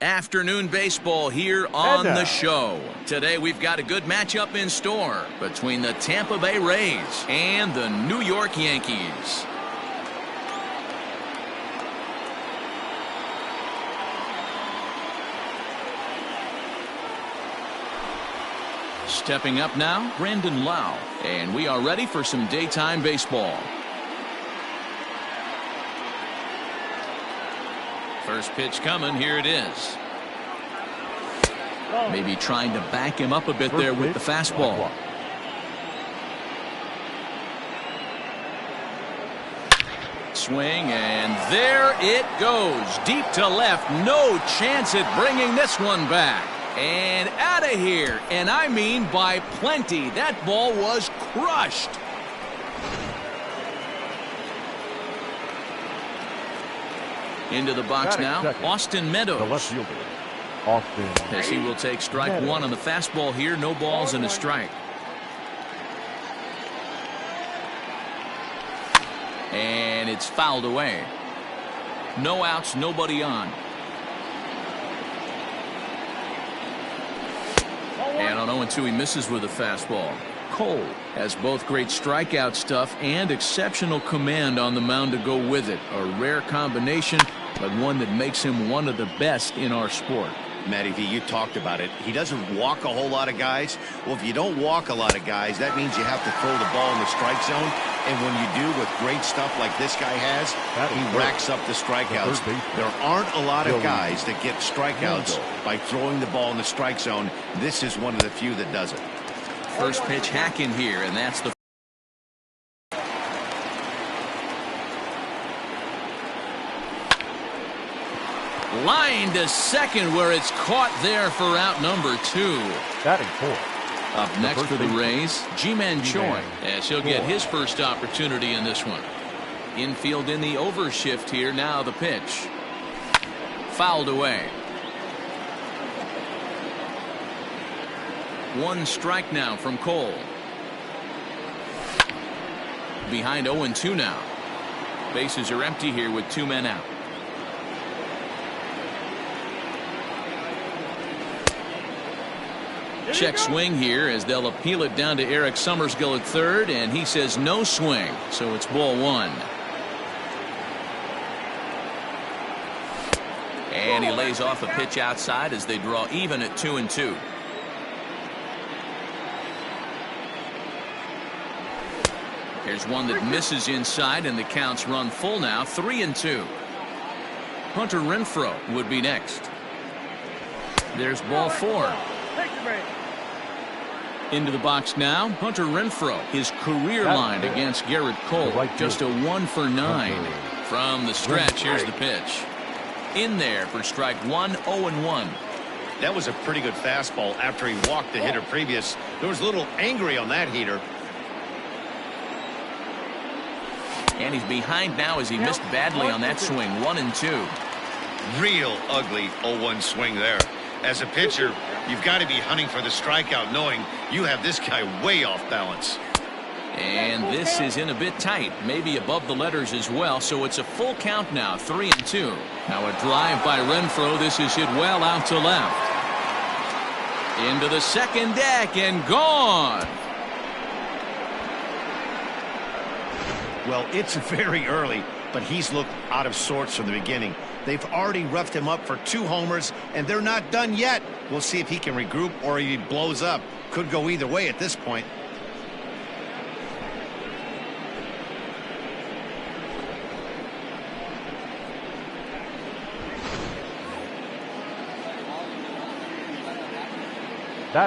Afternoon baseball here on the show. Today we've got a good matchup in store between the Tampa Bay Rays and the New York Yankees. Stepping up now, Brandon Lau, and we are ready for some daytime baseball. First pitch coming, here it is. Maybe trying to back him up a bit there with the fastball. Swing, and there it goes. Deep to left, no chance at bringing this one back. And out of here, and I mean by plenty. That ball was crushed. Into the box now, Austin Meadows. The left fielder, Austin. As he will take strike one on the fastball here. No balls and a strike. And it's fouled away. No outs, nobody on. And on 0-2, he misses with a fastball. Cole has both great strikeout stuff and exceptional command on the mound to go with it. A rare combination, but one that makes him one of the best in our sport. Matty V, you talked about it. He doesn't walk a whole lot of guys. Well, if you don't walk a lot of guys, that means you have to throw the ball in the strike zone. And when you do with great stuff like this guy has, he racks up the strikeouts. There aren't a lot of guys that get strikeouts by throwing the ball in the strike zone. This is one of the few that does it. First pitch hack in here, and that's the line to second, where it's caught there for out number 2. Batting fourth. Up next for the Rays, Ji-Man Choi, as he'll get his first opportunity in this one. Infield in the overshift here. Now the pitch. Fouled away. One strike now from Cole. Behind 0-2 now. Bases are empty here with 2 men out. Check swing here as they'll appeal it down to Eric Summersgill at third, and he says no swing, so it's ball 1. And he lays off a pitch outside as they draw even at 2-2. Here's one that misses inside, and the count's run full now, 3-2. Hunter Renfroe would be next. There's ball 4. Into the box now, Hunter Renfroe. His career line against Garrett Cole. Just a 1 for 9. From the stretch, here's the pitch. In there for strike 1, 0-1. That was a pretty good fastball after he walked the hitter previous. There was a little angry on that heater. And he's behind now as he missed badly on that swing. 1-2. Real ugly 0-1 swing there. As a pitcher, you've got to be hunting for the strikeout, knowing you have this guy way off balance. And this is in a bit tight, maybe above the letters as well, so it's a full count now, 3-2. Now a drive by Renfroe. This is hit well out to left. Into the second deck and gone. Well, it's very early, but he's looked out of sorts from the beginning. They've already roughed him up for 2 homers, and they're not done yet. We'll see if he can regroup or if he blows up. Could go either way at this point.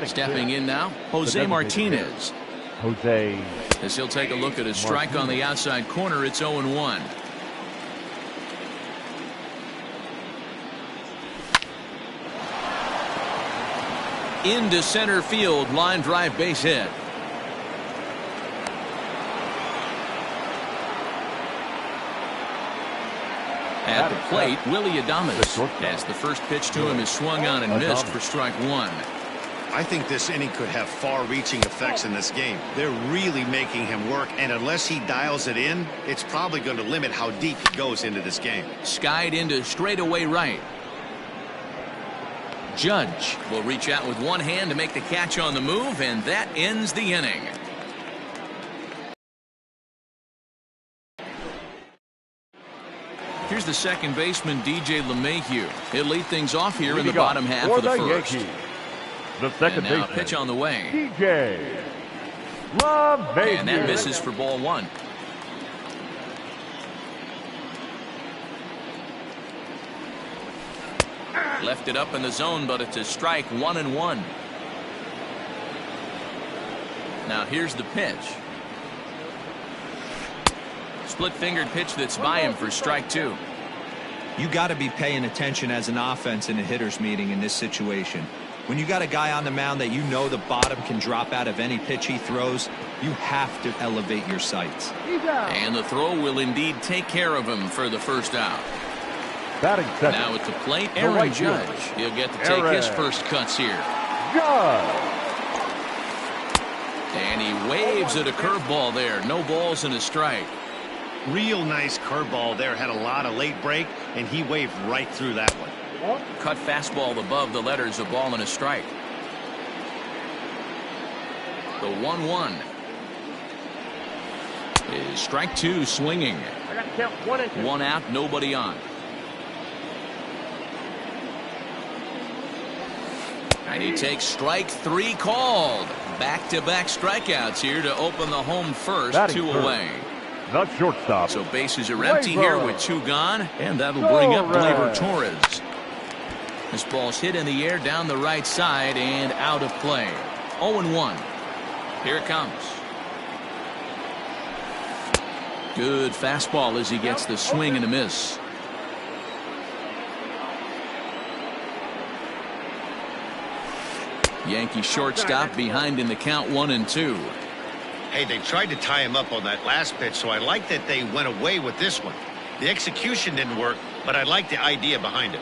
Stepping in now, Jose Martinez. Jose. As he'll take a look at his strike on the outside corner, it's 0-1. Into center field, line drive, base hit. At the plate, Willie Adames, as the first pitch to him is swung on and missed for strike 1. I think this inning could have far-reaching effects in this game. They're really making him work, and unless he dials it in, it's probably going to limit how deep he goes into this game. Skied into straightaway right. Judge will reach out with one hand to make the catch on the move, and that ends the inning. Here's the second baseman, DJ LeMahieu. He'll lead things off here in the bottom half of the first. The second and now baseman, a pitch on the way. DJ LeMahieu. And that misses for ball one. Left it up in the zone, but it's a strike, 1-1. Now here's the pitch. Split-fingered pitch that's by him for strike two. You got to be paying attention as an offense in a hitter's meeting in this situation. When you got a guy on the mound that you know the bottom can drop out of any pitch he throws, you have to elevate your sights. And the throw will indeed take care of him for the first out. Now at the plate, Aaron Judge. He'll get to take his first cuts here. Judge. And he waves at a curveball there. No balls and a strike. Real nice curveball there. Had a lot of late break, and he waved right through that one. Cut fastball above the letters, a ball and a strike. The 1-1 is strike two, swinging. I got to count 1 and 2. One out, nobody on. And he takes strike three called. Back-to-back strikeouts here to open the home first. Batting 2 first. away. Not shortstop. So bases are empty here with 2 gone, and that'll bring up Gleyber Torres. This ball's hit in the air down the right side and out of play. 0-1. Here it comes. Good fastball as he gets the swing and a miss. Yankee shortstop behind in the count, 1-2. Hey, they tried to tie him up on that last pitch, so I like that they went away with this one. The execution didn't work, but I like the idea behind it.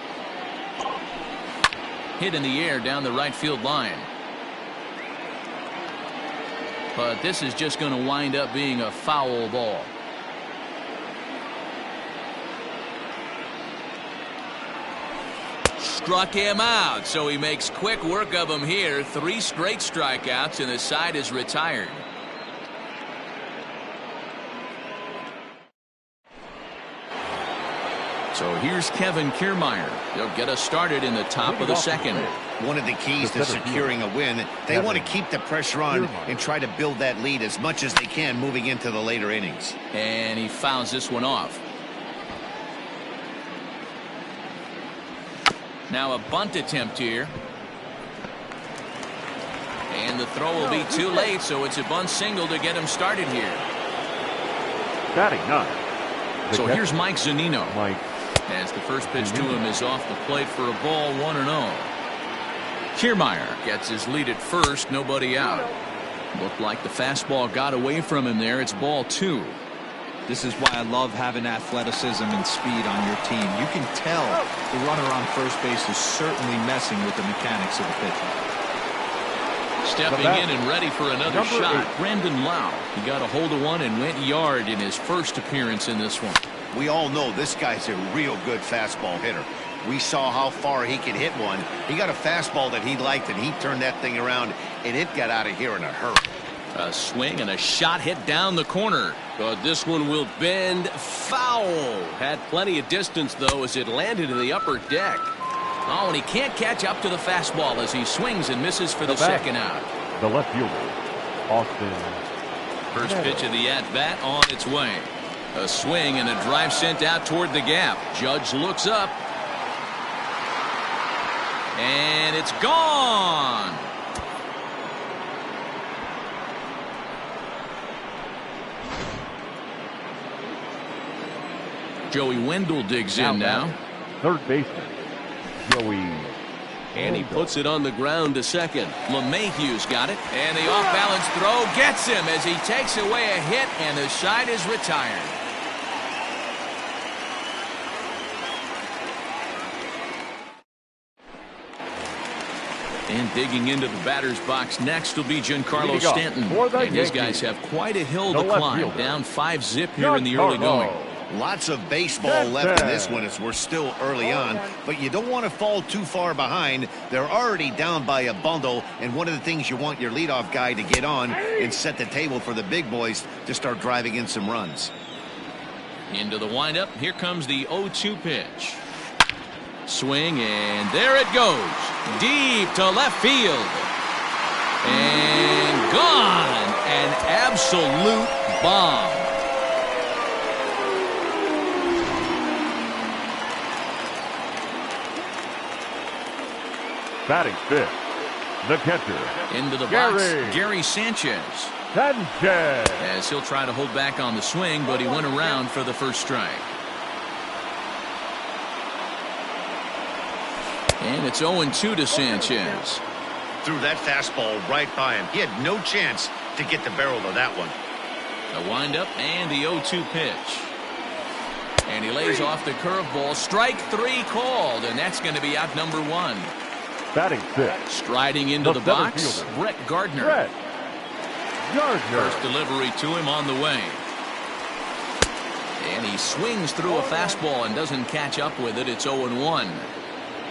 Hit in the air down the right field line. But this is just going to wind up being a foul ball. Struck him out, so he makes quick work of him here. 3 straight strikeouts, and the side is retired. So here's Kevin Kiermaier. They'll get us started in the top of the second. One of the keys to securing a win, they want to keep the pressure on and try to build that lead as much as they can moving into the later innings. And he fouls this one off. Now a bunt attempt here. And the throw will be too late, so it's a bunt single to get him started here. Batting 9. So here's Mike Zunino. Mike. As the first pitch to him is off the plate for a ball, 1-0. Kiermaier gets his lead at first, nobody out. Looked like the fastball got away from him there. It's ball 2. This is why I love having athleticism and speed on your team. You can tell the runner on first base is certainly messing with the mechanics of the pitcher. Stepping in and ready for another shot, Brandon Lau. He got a hold of one and went yard in his first appearance in this one. We all know this guy's a real good fastball hitter. We saw how far he could hit one. He got a fastball that he liked, and he turned that thing around, and it got out of here in a hurry. A swing and a shot hit down the corner. But this one will bend foul. Had plenty of distance, though, as it landed in the upper deck. Oh, and he can't catch up to the fastball as he swings and misses for the second out. The left fielder, Austin. First pitch of the at-bat on its way. A swing and a drive sent out toward the gap. Judge looks up. And it's gone. Joey Wendell digs in now. Third baseman, Joey. And he puts it on the ground to second. LeMahieu's got it. And the off-balance throw gets him as he takes away a hit, and the side is retired. And digging into the batter's box next will be Giancarlo Stanton. And his guys have quite a hill to climb. Down 5-zip here in the early going. Lots of baseball left in this one as we're still early on, but you don't want to fall too far behind. They're already down by a bundle, and one of the things you want your leadoff guy to get on and set the table for the big boys to start driving in some runs. Into the windup. Here comes the 0-2 pitch. Swing, and there it goes. Deep to left field. And gone. An absolute bomb. Batting fifth, the catcher. Into the box, Gary Sanchez. As he'll try to hold back on the swing, but he went around for the first strike. And it's 0-2 to Sanchez. Threw that fastball right by him. He had no chance to get the barrel of that one. The windup and the 0-2 pitch. And he lays off the curveball. Strike three called, and that's going to be out number one. Batting sixth. Striding into the box, Brett Gardner. First delivery to him on the way. And he swings through a fastball and doesn't catch up with it. It's 0-1.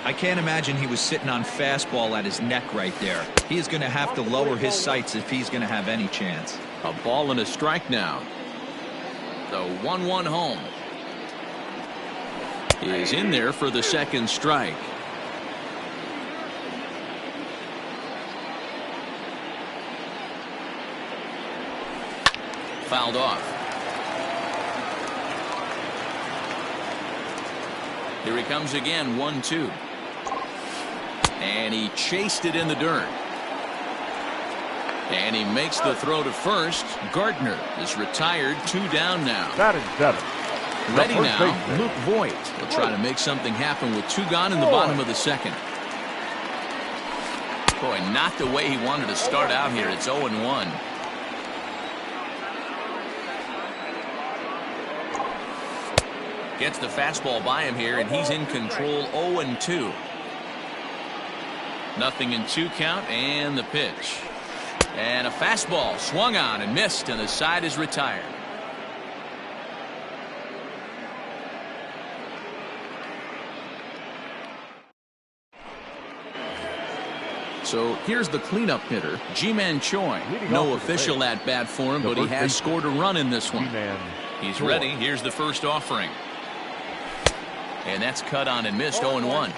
I can't imagine he was sitting on fastball at his neck right there. He is going to have to lower his sights if he's going to have any chance. A ball and a strike now. The 1-1 home is in there for the second strike. Fouled off. Here he comes again, 1-2. And he chased it in the dirt. And he makes the throw to first. Gardner is retired, 2 down now. Batting seventh. Ready now, Luke Voigt. He'll try to make something happen with 2 gone in the bottom of the second. Boy, not the way he wanted to start out here. It's 0-1. Gets the fastball by him here, and he's in control. 0-2. Nothing in 2 count, and the pitch. And a fastball swung on and missed, and the side is retired. So here's the cleanup hitter, Ji-Man Choi. No official at bat for him, but he has scored a run in this one. He's ready. Here's the first offering. And that's cut on and missed. 0-1.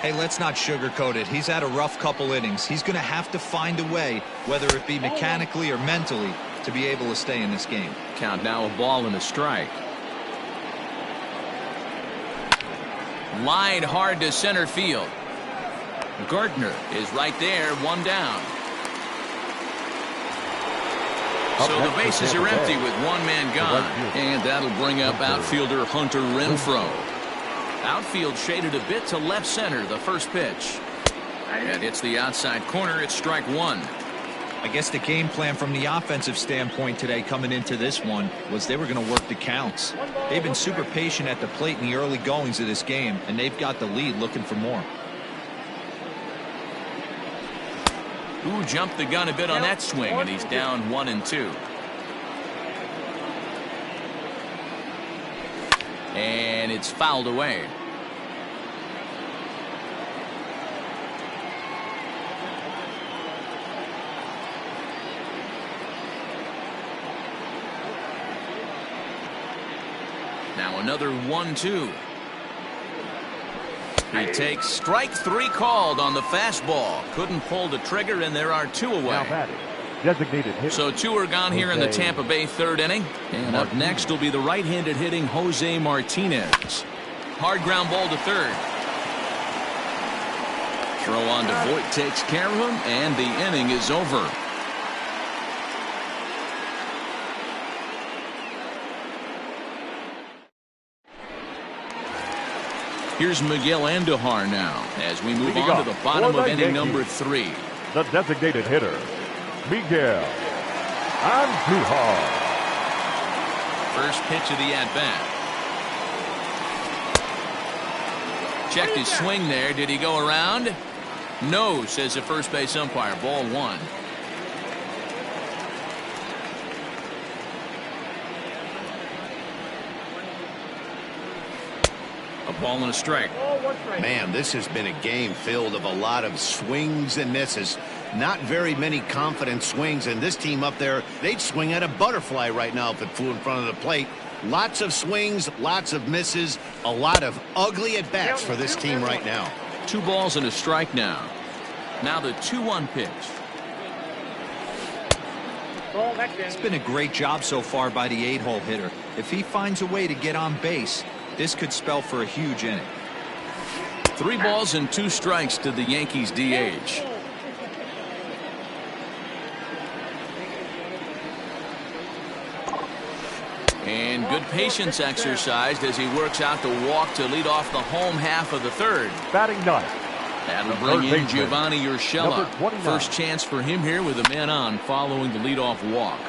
Hey, let's not sugarcoat it. He's had a rough couple innings. He's going to have to find a way, whether it be mechanically or mentally, to be able to stay in this game. Count now, a ball and a strike. Line hard to center field. Gardner is right there, 1 down. So the bases are empty with 1 man gone. And that'll bring up outfielder Hunter Renfroe. Outfield shaded a bit to left center. The first pitch. And it's the outside corner. It's strike 1. I guess the game plan from the offensive standpoint today coming into this one was they were going to work the counts. They've been super patient at the plate in the early goings of this game, and they've got the lead looking for more. Who jumped the gun a bit on that swing, and he's down 1-2. And it's fouled away. Now another 1-2. He takes strike 3 called on the fastball. Couldn't pull the trigger, and there are 2 away. Designated hitter. So 2 are gone here in the Tampa Bay 3rd inning. And up next will be the right-handed hitting Jose Martinez. Hard ground ball to third. Throw on to Voigt takes care of him, and the inning is over. Here's Miguel Andujar now as we move on to the bottom of inning number 3. The designated hitter, Miguel Andujar. First pitch of the at-bat. Checked his swing there. Did he go around? No, says the first base umpire. Ball 1. A ball and a strike. Man, this has been a game filled of a lot of swings and misses. Not very many confident swings, and this team up there, they'd swing at a butterfly right now if it flew in front of the plate. Lots of swings, lots of misses, a lot of ugly at-bats for this team right now. 2 balls and a strike now. Now the 2-1 pitch. It's been a great job so far by the 8-hole hitter. If he finds a way to get on base, this could spell for a huge inning. 3 balls and 2 strikes to the Yankees DH. And good patience exercised as he works out the walk to lead off the home half of the third. Batting ninth. That'll bring in Giovanni Urshela. First chance for him here with a man on following the leadoff walk.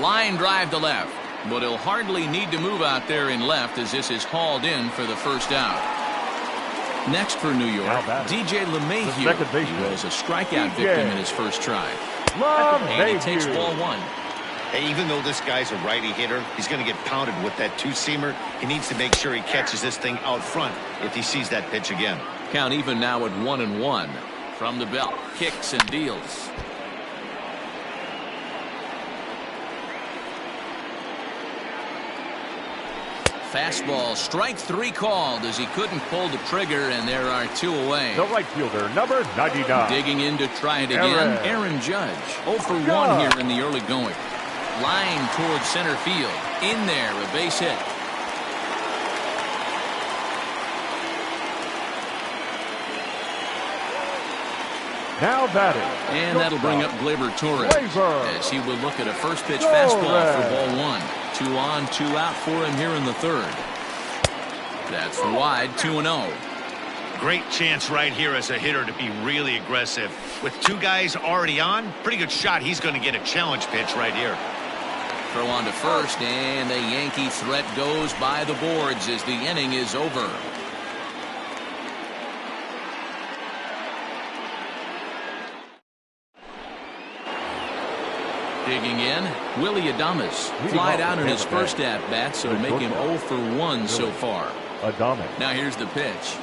Line drive to left, but he'll hardly need to move out there in left as this is hauled in for the first out. Next for New York, DJ LeMahieu. He was a strikeout victim in his first try. And he takes ball 1. Hey, even though this guy's a righty hitter, he's going to get pounded with that 2-seamer. He needs to make sure he catches this thing out front if he sees that pitch again. Count even now at 1-1. From the belt, kicks and deals. Fastball, strike 3 called as he couldn't pull the trigger, and there are 2 away. The right fielder, number 99. Digging in to try it again, Aaron Judge. 0 for 1 here in the early going. Line towards center field. In there, a base hit. Now batting. And that'll bring up Gleyber Torres as he will look at a first pitch fastball for ball 1. 2 on, 2 out for him here in the third. That's wide, 2-0. Great chance right here as a hitter to be really aggressive. With 2 guys already on, pretty good shot. He's going to get a challenge pitch right here. Throw on to first, and the Yankee threat goes by the boards as the inning is over. Digging in, Willie Adames. Flied out in his first at-bat, so make him 0 for 1 so far. Now here's the pitch.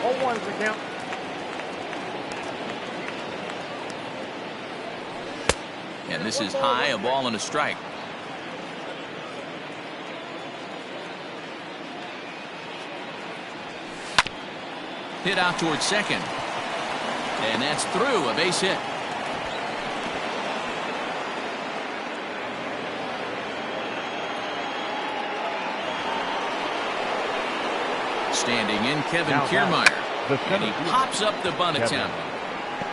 0-1's the count. And this is high, a ball and a strike. Hit out towards second. And that's through, a base hit. Standing in, Kevin Kiermaier. And he pops up the bunt attempt.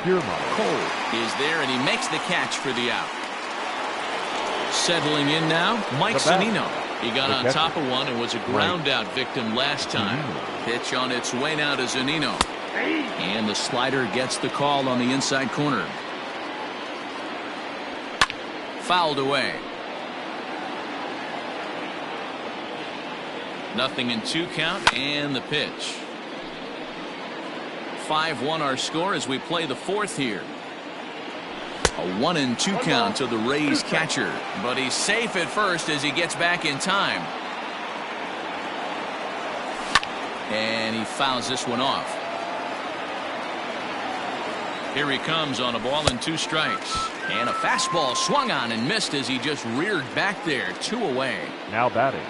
Cole is there, and he makes the catch for the out. Settling in now, Mike Zunino. He got on top of one and was a ground out victim last time. Pitch on its way now to Zunino. And the slider gets the call on the inside corner. Fouled away. 0-2 count, and the pitch. 5-1 our score as we play the fourth here. A 1-2 count to the Rays catcher, but he's safe at first as he gets back in time. And he fouls this one off. Here he comes on a ball and 2 strikes. And a fastball swung on and missed as he just reared back there. 2 away. Now batting.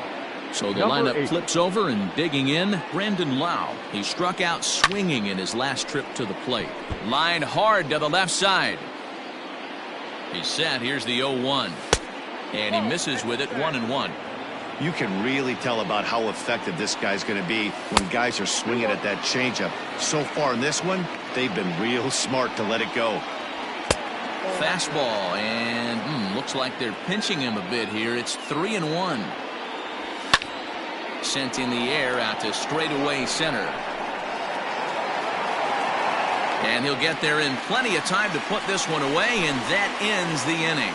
So the lineup flips over, and digging in, Brandon Lau. He struck out swinging in his last trip to the plate. Lined hard to the left side. He's set. Here's the 0-1. And he misses with it, 1-1. You can really tell about how effective this guy's going to be when guys are swinging at that changeup. So far in this one, they've been real smart to let it go. Fastball, and looks like they're pinching him a bit here. It's 3-1. Sent in the air out to straightaway center. And he'll get there in plenty of time to put this one away, and that ends the inning.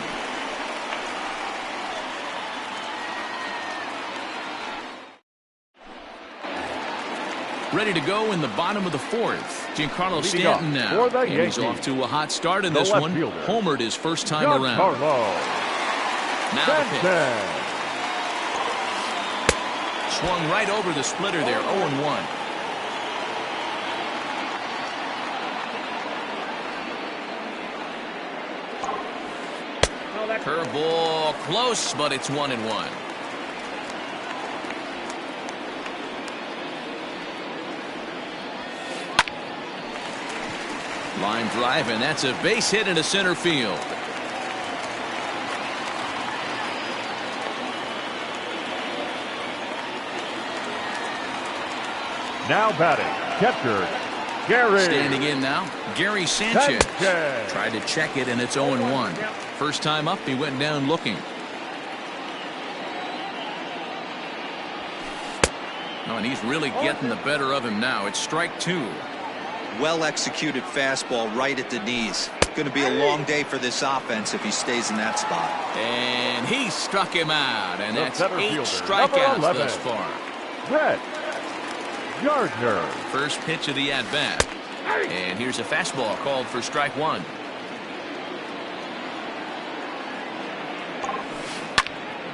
Ready to go in the bottom of the fourth. Giancarlo Stanton now. And he's off to a hot start in this one. Homered his first time around. Now the pitch. Swung right over the splitter there, 0-1. Curveball close, but it's 1-1. Line drive, and that's a base hit into center field. Now batting, catcher, Gary. Standing in now, Gary Sanchez. Tried to check it, and it's 0-1. First time up, he went down looking. Oh, and he's really getting the better of him now. It's strike 2. Well executed fastball right at the knees. Going to be a long day for this offense if he stays in that spot. And he struck him out, and that's 8 fielder, strikeouts thus far. Brett Gardner. First pitch of the at-bat. And here's a fastball called for strike 1.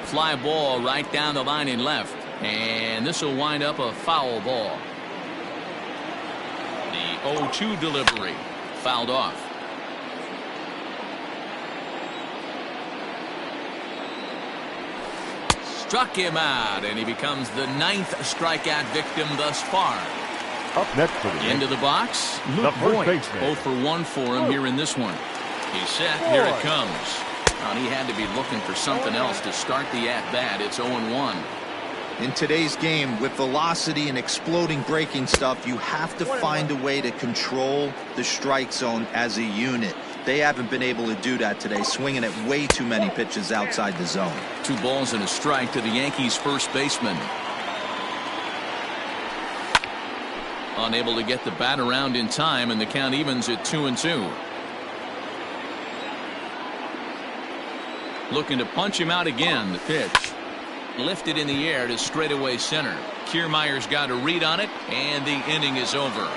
Fly ball right down the line in left. And this will wind up a foul ball. The 0-2 delivery fouled off. Struck him out, and he becomes the 9th strikeout victim thus far. Up next for the Into the box, Luke Voigt. 0 for 1 for him here in this one. He's set. Here it comes. And he had to be looking for something else to start the at-bat. It's 0-1. In today's game, with velocity and exploding breaking stuff, you have to find a way to control the strike zone as a unit. They haven't been able to do that today, swinging at way too many pitches outside the zone. 2 balls and a strike to the Yankees' first baseman. Unable to get the bat around in time, and the count evens at 2-2. Looking to punch him out again. The pitch lifted in the air to straightaway center. Kiermaier's got a read on it, and the inning is over.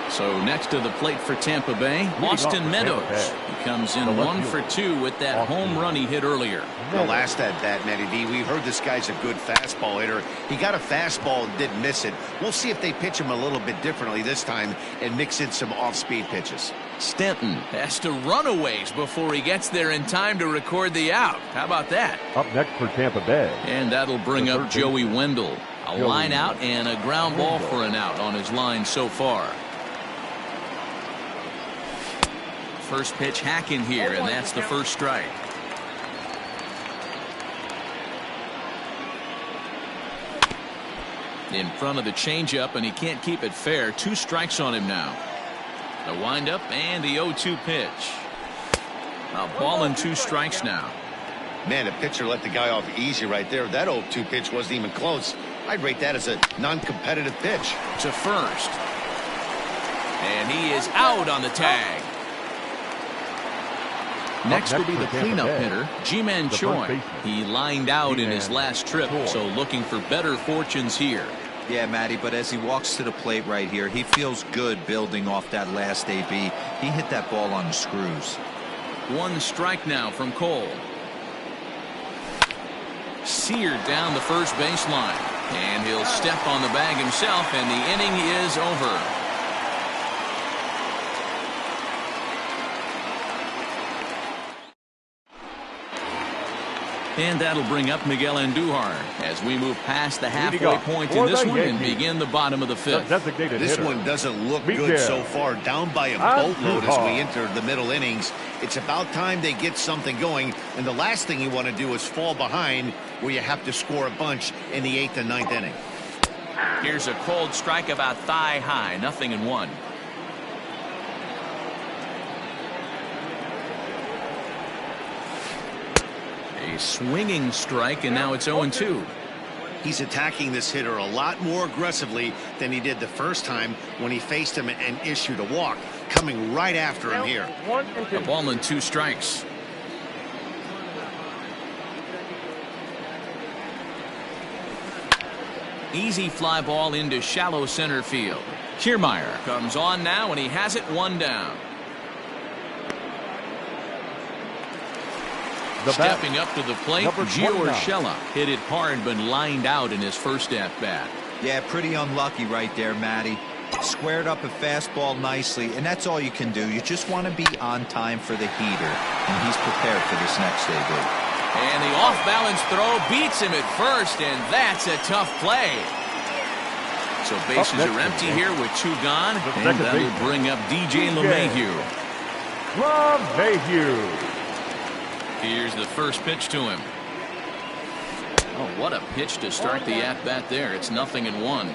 So next to the plate for Tampa Bay, Austin Meadows. He comes in 1 for 2 with that home run he hit earlier. The last at bat, Matty D, we heard this guy's a good fastball hitter. He got a fastball and didn't miss it. We'll see if they pitch him a little bit differently this time and mix in some off-speed pitches. Stanton has to run a ways before he gets there in time to record the out. How about that? Up next for Tampa Bay. And that'll bring up Joey Wendell. A line out and a ground ball for an out on his line so far. First pitch hacking here, and that's the first strike. In front of the changeup, and he can't keep it fair. 2 strikes on him now. The windup and the 0-2 pitch. A ball and 2 strikes now. Man, the pitcher let the guy off easy right there. That 0-2 pitch wasn't even close. I'd rate that as a non-competitive pitch. To first. And he is out on the tag. Next will be the cleanup hitter, Ji-Man Choi. He lined out in his last trip, so looking for better fortunes here. Yeah, Matty, but as he walks to the plate right here, he feels good building off that last AB. He hit that ball on the screws. 1 strike now from Cole. Seared down the first baseline. And he'll step on the bag himself, and the inning is over. And that'll bring up Miguel Andujar as we move past the halfway point in this one and begin the bottom of the 5th. This one doesn't look good so far. Down by a boatload as we enter the middle innings. It's about time they get something going. And the last thing you want to do is fall behind where you have to score a bunch in the 8th and 9th inning. Here's a cold strike about thigh high. 0-1. A swinging strike, and now it's 0-2. He's attacking this hitter a lot more aggressively than he did the first time when he faced him and issued a walk. Coming right after him here. A ball and 2 strikes. Easy fly ball into shallow center field. Kiermaier comes on now, and he has it 1 down. Stepping up to the plate, Gio Urshela hit it hard but lined out in his first at-bat. Yeah, pretty unlucky right there, Matty. Squared up a fastball nicely, and that's all you can do. You just want to be on time for the heater, and he's prepared for this next debut. And the off-balance throw beats him at first, and that's a tough play. So bases are empty here with 2 gone, and that'll bring up DJ LeMahieu. Here's the first pitch to him. Oh, what a pitch to start the at-bat there. It's 0-1.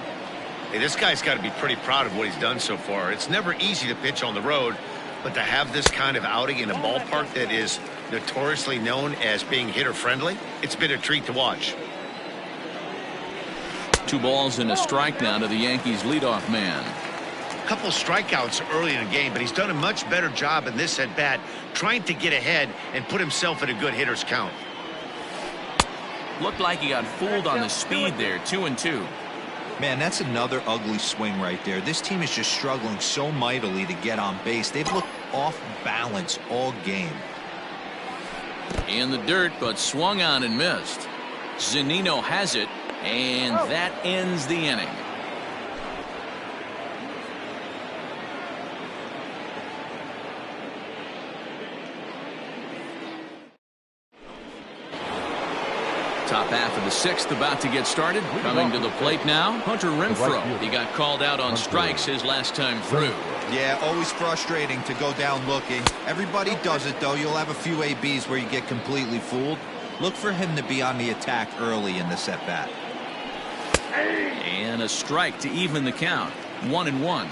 Hey, this guy's got to be pretty proud of what he's done so far. It's never easy to pitch on the road, but to have this kind of outing in a ballpark that is notoriously known as being hitter-friendly, it's been a treat to watch. 2 balls and a strike now to the Yankees leadoff man. A couple strikeouts early in the game, but he's done a much better job in this at-bat trying to get ahead and put himself in a good hitter's count. Looked like he got fooled on the speed there. 2-2. Man, that's another ugly swing right there. This team is just struggling so mightily to get on base. They've looked off balance all game. In the dirt, but swung on and missed. Zunino has it, and that ends the inning. Top half of the 6th about to get started. Coming to the plate now, Hunter Renfroe. He got called out on strikes his last time through. Yeah, always frustrating to go down looking. Everybody does it, though. You'll have a few ABs where you get completely fooled. Look for him to be on the attack early in the at-bat. And a strike to even the count. 1-1.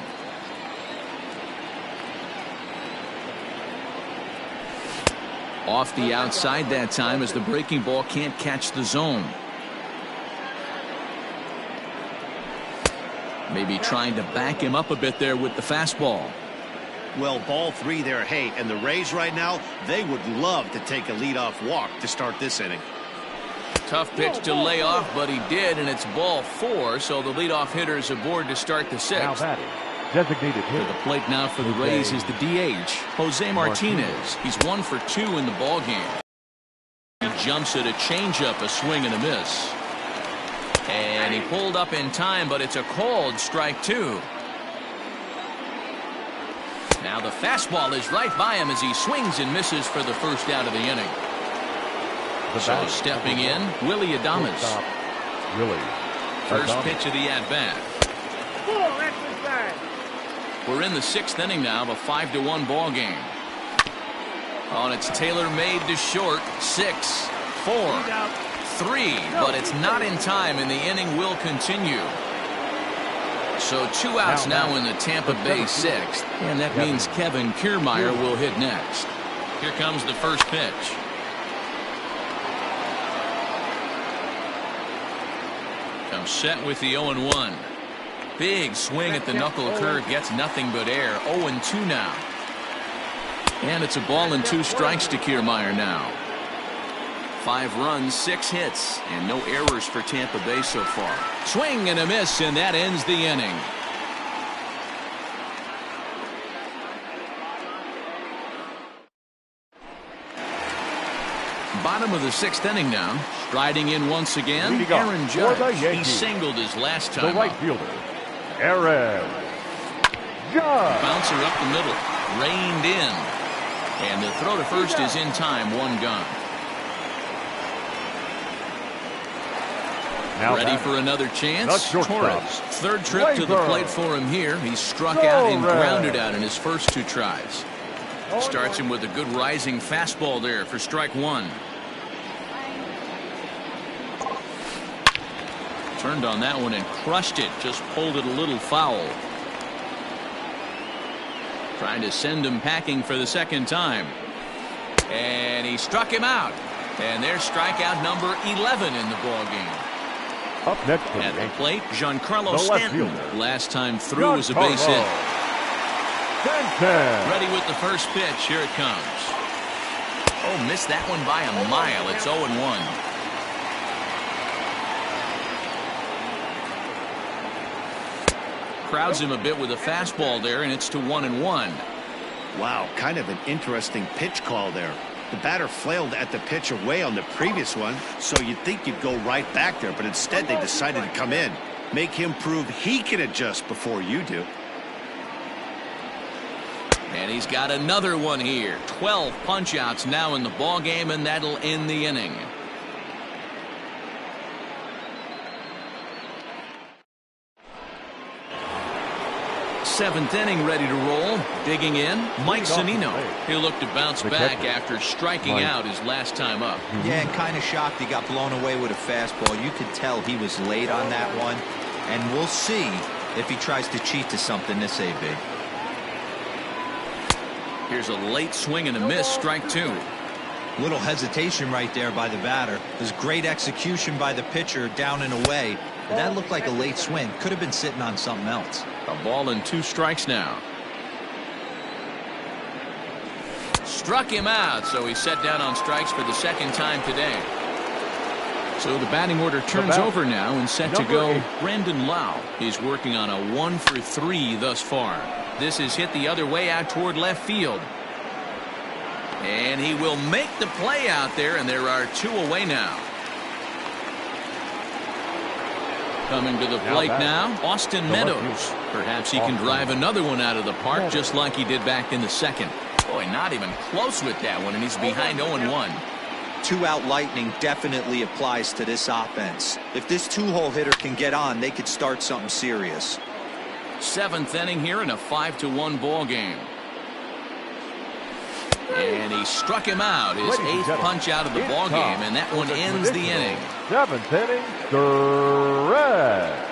Off the outside that time as the breaking ball can't catch the zone. Maybe trying to back him up a bit there with the fastball. Well, ball 3 there. Hey, and the Rays right now, they would love to take a leadoff walk to start this inning. Tough pitch to lay off, but he did, and it's ball 4, so the leadoff hitter is aboard to start the 6th. Designated hitter. To the plate now for the Rays is the DH, Jose Martinez. He's 1 for 2 in the ball game. He jumps at a changeup, a swing and a miss. And he pulled up in time, but it's a called strike 2. Now the fastball is right by him as he swings and misses for the first out of the inning. So stepping in, Willie Adames. First pitch of the at-bat. We're in the 6th inning now of a 5-1 ball game. Oh, and it's tailor-made to short. 6, 4, 3, but it's not in time, and the inning will continue. So 2 outs now in the Tampa Bay 6th, and that means Kevin Kiermaier will hit next. Here comes the first pitch. Comes set with the 0-1. Big swing at the knuckle curve, gets nothing but air. 0-2 now. And it's a ball and 2 strikes to Kiermaier now. 5 runs, 6 hits, and no errors for Tampa Bay so far. Swing and a miss, and that ends the inning. Bottom of the 6th inning now. Striding in once again, Aaron Judge. He singled his last time. The right fielder, Aaron Judge. Bouncer up the middle, reined in, and the throw to first is in time. 1 gone. Now ready for another chance. Torres, 3rd trip Labor. to the plate for him here. He struck out and grounded out in his first 2 tries. Starts him with a good rising fastball there for strike 1. Turned on that one and crushed it. Just pulled it a little foul. Trying to send him packing for the 2nd time. And he struck him out. And there's strikeout number 11 in the ball game. Up next at the plate, Giancarlo Stanton. Last time through was a base hit. Ready with the first pitch. Here it comes. Oh, missed that one by a mile. It's 0-1. crowds him a bit with a fastball there, and it's to 1-1. Wow, kind of an interesting pitch call there. The batter flailed at the pitch away on the previous one, so you'd think you'd go right back there, but instead they decided to come in. Make him prove he can adjust before you do. And he's got another one here. 12 punch-outs now in the ball game, and that'll end the inning. Seventh inning ready to roll. Digging in, Mike Zunino. He'll look to bounce back after striking out his last time up. Yeah, kind of shocked he got blown away with a fastball. You could tell he was late on that one. And we'll see if he tries to cheat to something this AB. Here's a late swing and a miss, strike 2. Little hesitation right there by the batter. There's great execution by the pitcher down and away. But that looked like a late swing. Could have been sitting on something else. A ball and 2 strikes now. Struck him out, so he's set down on strikes for the second time today. So the batting order turns over now and set to go. Brandon Lau is working on a 1 for 3 thus far. This is hit the other way out toward left field. And he will make the play out there, and there are 2 away now. Coming to the plate now, Austin Meadows. Perhaps he can drive another one out of the park just like he did back in the second. Boy, not even close with that one, and he's behind 0-1. 2-out lightning definitely applies to this offense. If this 2-hole hitter can get on, they could start something serious. 7th inning here in a 5-1 ball game. And he struck him out, his 8th punch out of the ball game, and that one ends the inning. 7th inning, correct.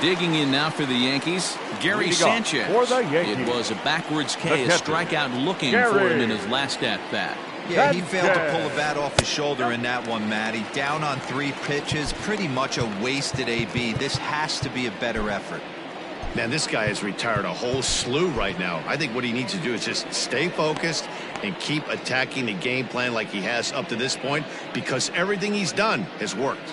Digging in now for the Yankees, Gary Sanchez. It was a backwards K, a strikeout looking for him in his last at-bat. Yeah, he failed to pull the bat off his shoulder in that one, Matty. Down on 3 pitches, pretty much a wasted AB. This has to be a better effort. Man, this guy has retired a whole slew right now. I think what he needs to do is just stay focused and keep attacking the game plan like he has up to this point, because everything he's done has worked.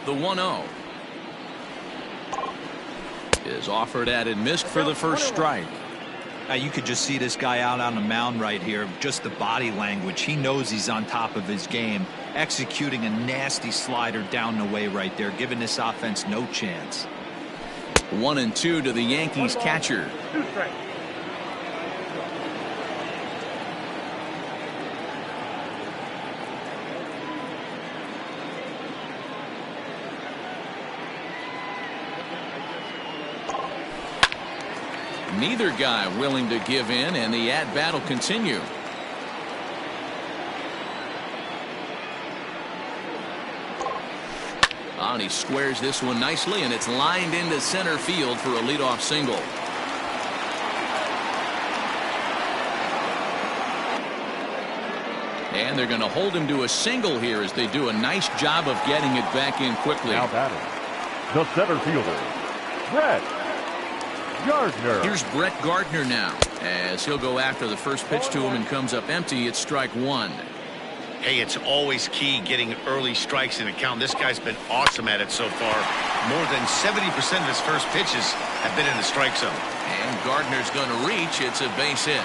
The 1-0 is offered at and missed for the first strike. You could just see this guy out on the mound right here. Just the body language. He knows he's on top of his game. Executing a nasty slider down the way right there, giving this offense no chance. 1-2 to the Yankees catcher. Neither guy willing to give in, and the at-bat will continue. And he squares this one nicely, and it's lined into center field for a leadoff single. And they're going to hold him to a single here as they do a nice job of getting it back in quickly. Now batting, the center fielder, Brett Gardner. Here's Brett Gardner now, as he'll go after the first pitch to him and comes up empty. It's strike one. Hey, it's always key getting early strikes in a count. This guy's been awesome at it so far. More than 70% of his first pitches have been in the strike zone. And Gardner's going to reach. It's a base hit.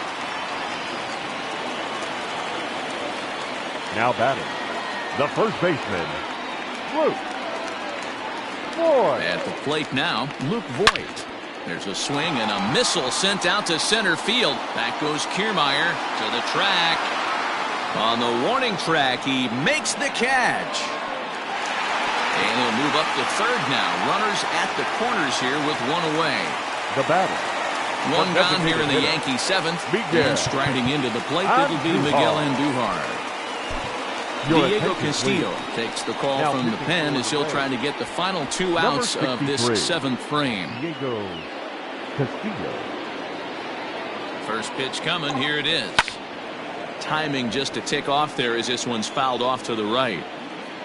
Now batting, the first baseman, Luke Voigt. At the plate now, Luke Voigt. There's a swing and a missile sent out to center field. Back goes Kiermaier to the track. On the warning track, he makes the catch. And he'll move up to third now. Runners at the corners here with one away. The batter, one gone here in the Yankee seventh. And striding into the plate, it'll be Miguel Andujar. Diego Castillo takes the call from the pen as he'll try to get the final 2 outs of this seventh frame. Diego Castillo. First pitch coming. Here it is. Timing just to tick off there as this one's fouled off to the right.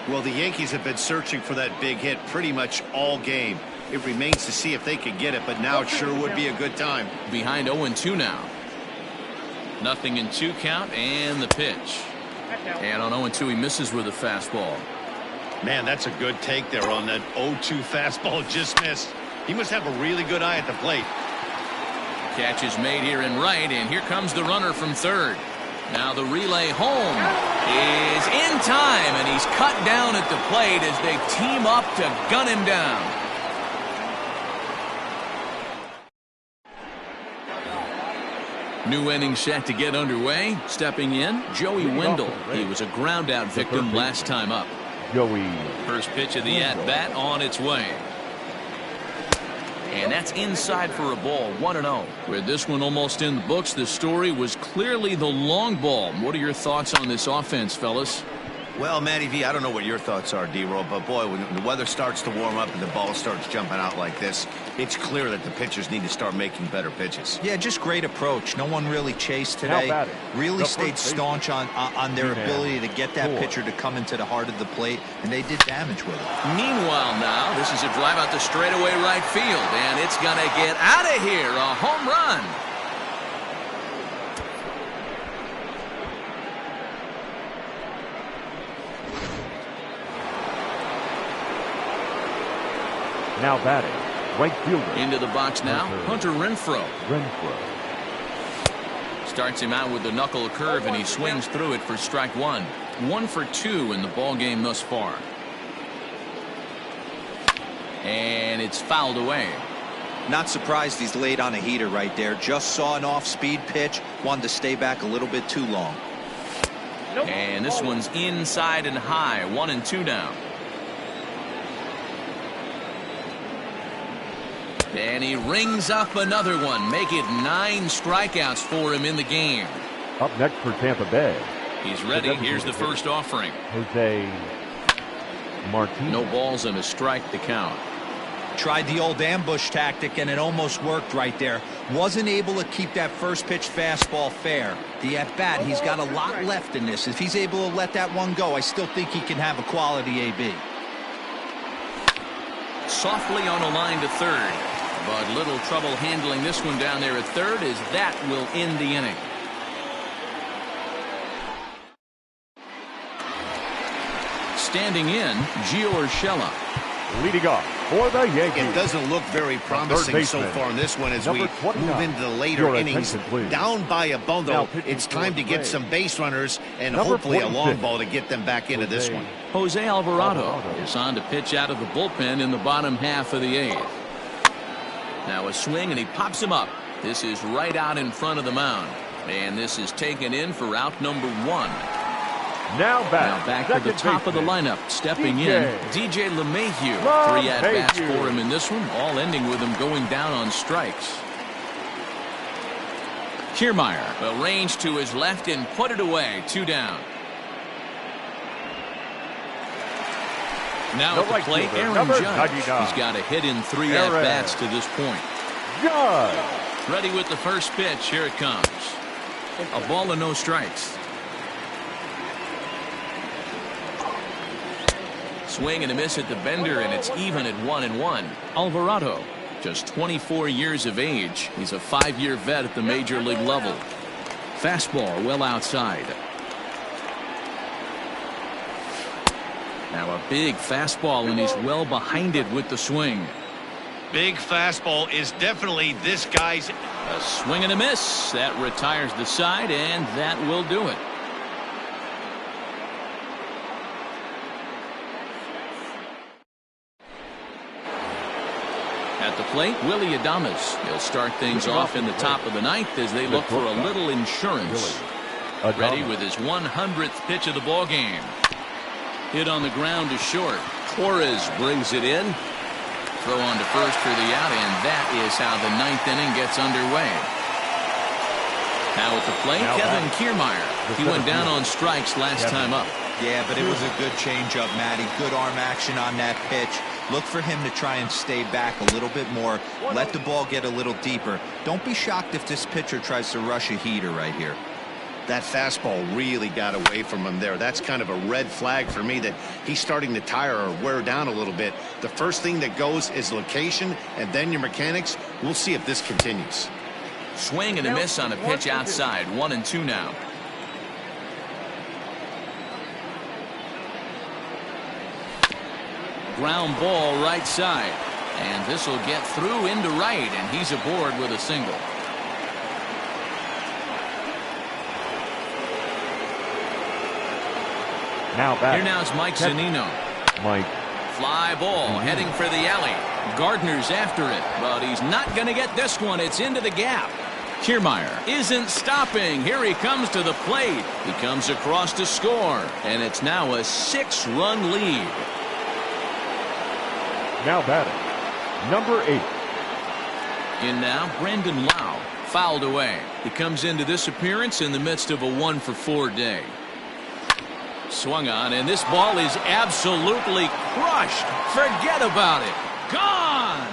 Well, the Yankees have been searching for that big hit pretty much all game. It remains to see if they can get it, but now it sure would be a good time. Behind 0-2 now. 0-2 count, and the pitch. And on 0-2 he misses with a fastball. Man, that's a good take there on that 0-2 fastball. Just missed. He must have a really good eye at the plate. Catch is made here in right, and here comes the runner from third. Now the relay home is in time, and he's cut down at the plate as they team up to gun him down. New inning set to get underway. Stepping in, Joey Wendell. He was a ground-out victim last time up. Joey. First pitch of the at-bat on its way. And that's inside for a ball, 1-0. With this one almost in the books, the story was clearly the long ball. What are your thoughts on this offense, fellas? Well, Matty V, I don't know what your thoughts are, D-Roll, but boy, when the weather starts to warm up and the ball starts jumping out like this, it's clear that the pitchers need to start making better pitches. Yeah, just great approach. No one really chased today. Really stayed staunch on their ability to get that pitcher to come into the heart of the plate, and they did damage with it. Meanwhile now, this is a drive out to straightaway right field, and it's going to get out of here. A home run. Now batting, right fielder. Into the box now, Hunter Renfroe. Renfroe. Starts him out with the knuckle curve, and he swings through it for strike one. 1 for 2 in the ball game thus far. And it's fouled away. Not surprised he's laid on a heater right there. Just saw an off-speed pitch. Wanted to stay back a little bit too long. And this one's inside and high. 1-2 now. And he rings up another one. Make it 9 strikeouts for him in the game. Up next for Tampa Bay. He's ready. Here's the first offering. Jose Martinez. No balls and a strike to count. Tried the old ambush tactic, and it almost worked right there. Wasn't able to keep that first pitch fastball fair. The at-bat, he's got a lot left in this. If he's able to let that one go, I still think he can have a quality AB. Softly on a line to third. But little trouble handling this one down there at third, as that will end the inning. Standing in, Gio Urshela. Leading off for the Yankees. It doesn't look very promising so far in this one as we move into the later innings. Down by a bundle, it's time to get some base runners and hopefully a long ball to get them back into this one. Jose Alvarado is on to pitch out of the bullpen in the bottom half of the 8th. Now a swing, and he pops him up. This is right out in front of the mound. And this is taken in for out number 1. Now back to the top of the lineup. Stepping in, DJ LeMahieu. 3 at-bats for him in this one, all ending with him going down on strikes. Kiermaier will range to his left and put it away. 2 down. Now at the plate, Aaron Judge. He's got a hit in 3 at-bats to this point. Ready with the first pitch. Here it comes. A ball and no strikes. Swing and a miss at the bender, and it's even at 1-1. Alvarado, just 24 years of age. He's a 5-year vet at the major league level. Fastball well outside. Now a big fastball, and he's well behind it with the swing. Big fastball is definitely this guy's. A swing and a miss. That retires the side, and that will do it. At the plate, Willie Adames. He'll start things off in the top of the 9th as they look for a little insurance. Ready with his 100th pitch of the ball game. Hit on the ground to short. Torres brings it in. Throw on to first for the out, and that is how the 9th inning gets underway. Now at the plate, Kevin Kiermaier. He went down on strikes last time up. Yeah, but it was a good changeup, Matty. Good arm action on that pitch. Look for him to try and stay back a little bit more. Let the ball get a little deeper. Don't be shocked if this pitcher tries to rush a heater right here. That fastball really got away from him there. That's kind of a red flag for me that he's starting to tire or wear down a little bit. The first thing that goes is location and then your mechanics. We'll see if this continues. Swing and a miss on a pitch outside. 1-2 now. Ground ball right side, and this will get through into right, and he's aboard with a single. Here now is Mike Zunino. Fly ball heading for the alley. Gardner's after it, but he's not going to get this one. It's into the gap. Kiermaier isn't stopping. Here he comes to the plate. He comes across to score, and it's now a 6-run lead. Now batting, number 8. In now, Brandon Lau, fouled away. He comes into this appearance in the midst of a 1-for-4 day. Swung on, and this ball is absolutely crushed. Forget about it. Gone!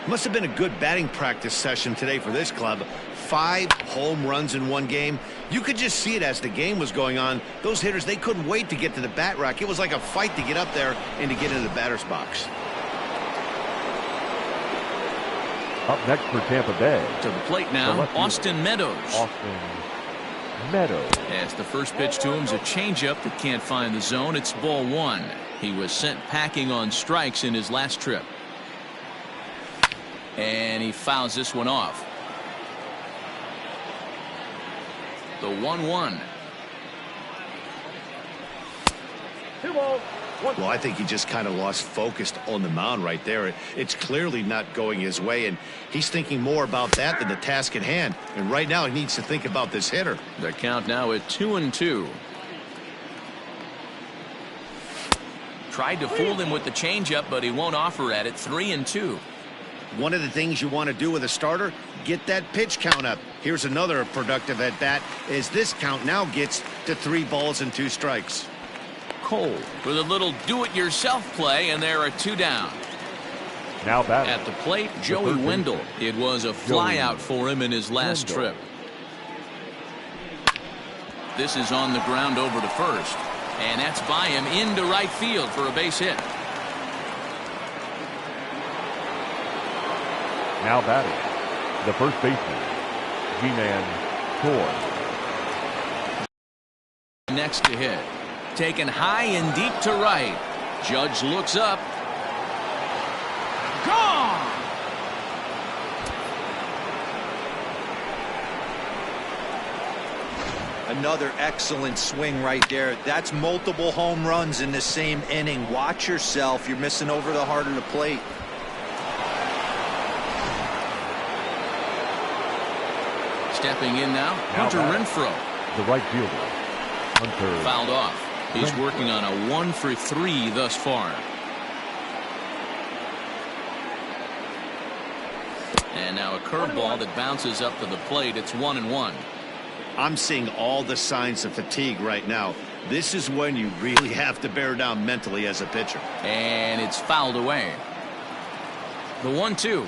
Must have been a good batting practice session today for this club. 5 home runs in one game. You could just see it as the game was going on. Those hitters, they couldn't wait to get to the bat rack. It was like a fight to get up there and to get into the batter's box. Up next for Tampa Bay. To the plate now, Austin Meadows. As the first pitch to him is a changeup that can't find the zone. It's ball 1. He was sent packing on strikes in his last trip. And he fouls this one off. The 1-1. Well, I think he just kind of lost focus on the mound right there. It's clearly not going his way, and he's thinking more about that than the task at hand. And right now he needs to think about this hitter. The count now at 2-2. Tried to fool him with the changeup, but he won't offer at it. 3-2. One of the things you want to do with a starter, get that pitch count up. Here's another productive at bat as this count now gets to 3 balls and 2 strikes. Cole with a little do-it-yourself play, and there are 2 down. Now batting at the plate, Joey Wendell. It was a flyout for him in his last trip. This is on the ground over to first, and that's by him into right field for a base hit. Now batting, the first baseman, G-Man Tor. Next to hit. taken high and deep to right. Judge looks up. Gone! Another excellent swing right there. That's multiple home runs in the same inning. Watch yourself. You're missing over the heart of the plate. Stepping in now, Hunter Renfroe. The right fielder, Hunter. Fouled off. He's working on a 1 for 3 thus far. And now a curveball that bounces up to the plate. It's 1-1. I'm seeing all the signs of fatigue right now. This is when you really have to bear down mentally as a pitcher. And it's fouled away. The 1-2.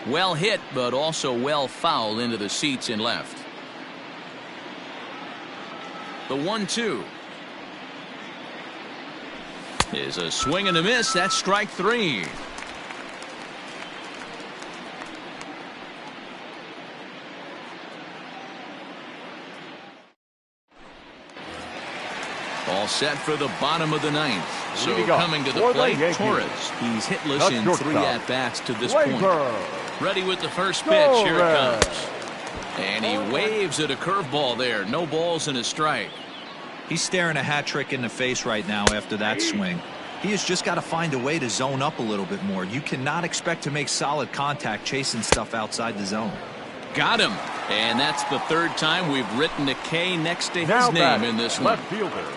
Well hit, but also well fouled into the seats in left. The 1-2 is a swing and a miss. That's strike 3. All set for the bottom of the 9th. So coming to the plate, Torres. He's hitless in 3 at-bats to this point. Ready with the first pitch. Here it comes. And he waves at a curveball there. No balls and a strike. He's staring a hat trick in the face right now after that swing. He has just got to find a way to zone up a little bit more. You cannot expect to make solid contact chasing stuff outside the zone. Got him. And that's the 3rd time we've written a K next to his name in this one. Left fielder,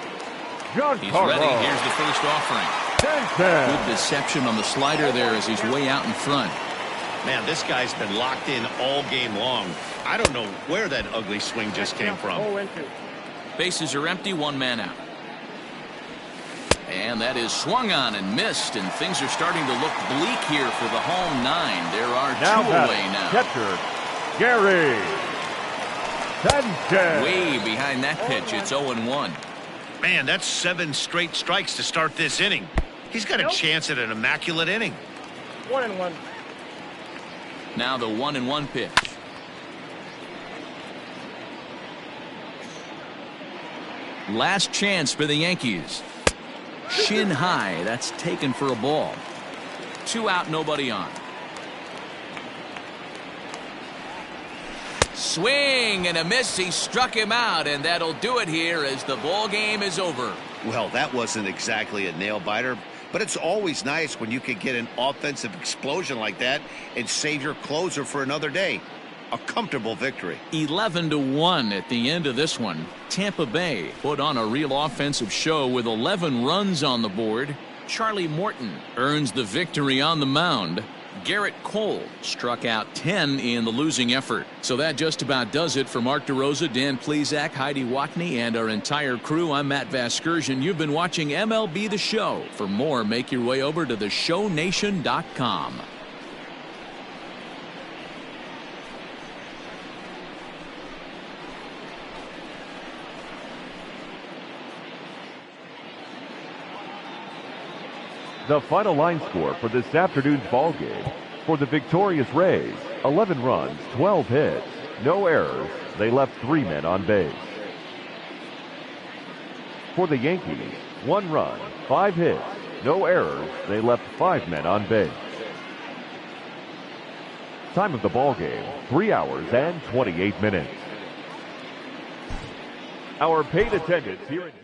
He's ready. Here's the first offering. Good deception on the slider there as he's way out in front. Man, this guy's been locked in all game long. I don't know where that ugly swing just came from. Bases are empty, 1 man out. And that is swung on and missed, and things are starting to look bleak here for the home 9. There are 2 away now. Catcher, Gary Sanchez. Way behind that pitch. It's 0-1. Man, that's 7 straight strikes to start this inning. He's got a chance at an immaculate inning. 1-1. Now the 1-1 pitch. Last chance for the Yankees. Shin high. That's taken for a ball. 2 out, nobody on. Swing and a miss. He struck him out, and that'll do it here as the ball game is over. Well, that wasn't exactly a nail-biter, but it's always nice when you can get an offensive explosion like that and save your closer for another day. A comfortable victory. 11-1 at the end of this one. Tampa Bay put on a real offensive show with 11 runs on the board. Charlie Morton earns the victory on the mound. Garrett Cole struck out 10 in the losing effort. So that just about does it for Mark DeRosa, Dan Plesac, Heidi Watney, and our entire crew. I'm Matt Vasgersian. You've been watching MLB The Show. For more, make your way over to theshownation.com. The final line score for this afternoon's ball game. For the victorious Rays, 11 runs, 12 hits, no errors. They left 3 men on base. For the Yankees, 1 run, 5 hits, no errors. They left 5 men on base. Time of the ball game, 3 hours and 28 minutes. Our paid attendance here at